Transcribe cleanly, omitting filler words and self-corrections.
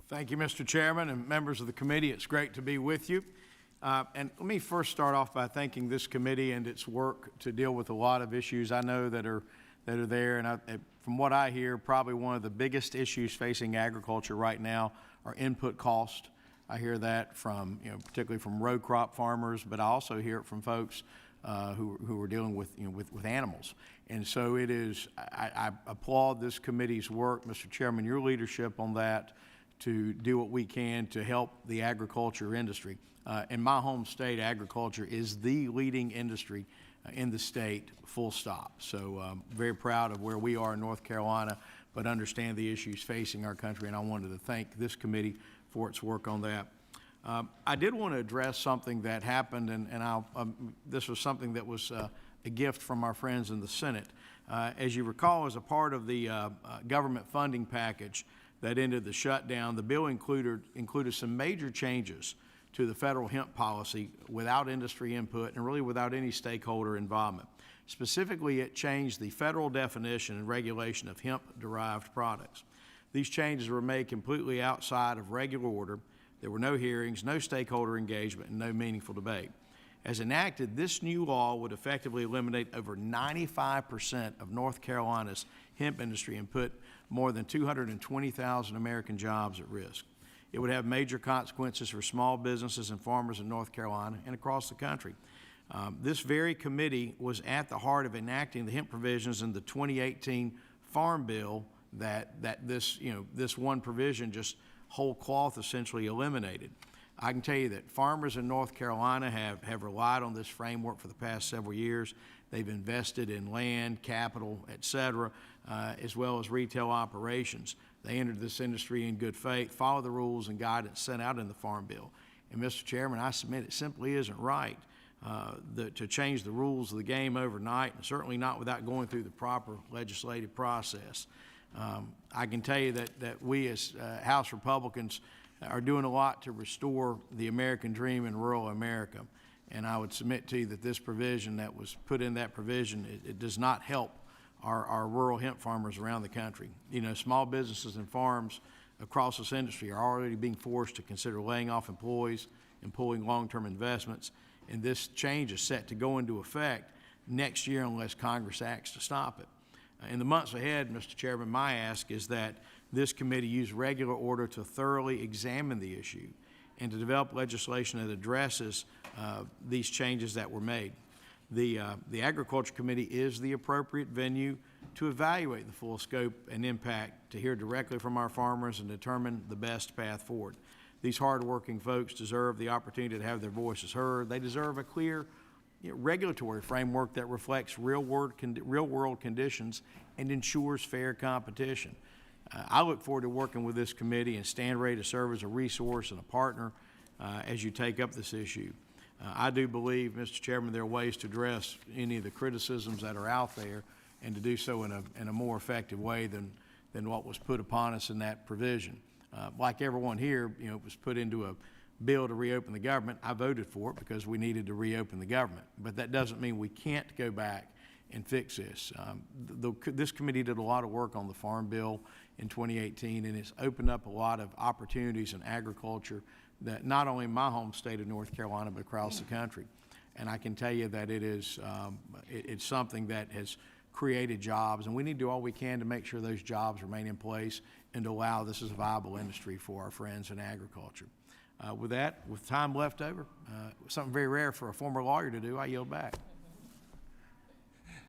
Thank you, Mr. Chairman and members of the committee. It's great to be with you. And let me first start off by thanking this committee and its work to deal with a lot of issues I know that are there. And from what I hear, probably one of the biggest issues facing agriculture right now are input cost. I hear that from, particularly from row crop farmers, but I also hear it from folks who are dealing with, with animals. And so it is, I applaud this committee's work, Mr. Chairman, your leadership on that, to do what we can to help the agriculture industry. In my home state, agriculture is the leading industry in the state, full stop. So very proud of where we are in North Carolina, but understand the issues facing our country, and I wanted to thank this committee for its work on that. I did want to address something that happened, and this was something that was a gift from our friends in the Senate. As you recall, as a part of the government funding package that ended the shutdown, the bill included some major changes to the federal hemp policy without industry input and really without any stakeholder involvement. Specifically, it changed the federal definition and regulation of hemp-derived products. These changes were made completely outside of regular order. There were no hearings, no stakeholder engagement, and no meaningful debate. As enacted, this new law would effectively eliminate over 95% of North Carolina's hemp industry and put more than 220,000 American jobs at risk. It would have major consequences for small businesses and farmers in North Carolina and across the country. This very committee was at the heart of enacting the hemp provisions in the 2018 Farm Bill that this one provision just whole cloth essentially eliminated. I can tell you that farmers in North Carolina have relied on this framework for the past several years. They've invested in land, capital, et cetera, as well as retail operations. They entered this industry in good faith, followed the rules and guidance set out in the Farm Bill. And Mr. Chairman, I submit it simply isn't right to change the rules of the game overnight, and certainly not without going through the proper legislative process. I can tell you that we as House Republicans are doing a lot to restore the American dream in rural America. And I would submit to you that this provision that was put in that provision, it does not help our rural hemp farmers around the country. Small businesses and farms across this industry are already being forced to consider laying off employees and pulling long-term investments. And this change is set to go into effect next year unless Congress acts to stop it. In the months ahead, Mr. Chairman, my ask is that this committee use regular order to thoroughly examine the issue and to develop legislation that addresses these changes that were made. The Agriculture Committee is the appropriate venue to evaluate the full scope and impact, to hear directly from our farmers and determine the best path forward. These hardworking folks deserve the opportunity to have their voices heard. They deserve a clear regulatory framework that reflects real-world conditions and ensures fair competition. I look forward to working with this committee and stand ready to serve as a resource and a partner as you take up this issue. I do believe, Mr. Chairman, there are ways to address any of the criticisms that are out there and to do so in a more effective way than what was put upon us in that provision. Like everyone here, it was put into a bill to reopen the government. I voted for it because we needed to reopen the government. But that doesn't mean we can't go back and fix this. This committee did a lot of work on the Farm Bill in 2018, and it's opened up a lot of opportunities in agriculture that not only in my home state of North Carolina, but across the country. And I can tell you that it's something that has created jobs, and we need to do all we can to make sure those jobs remain in place and to allow this as a viable industry for our friends in agriculture. With that, with time left over, something very rare for a former lawyer to do, I yield back.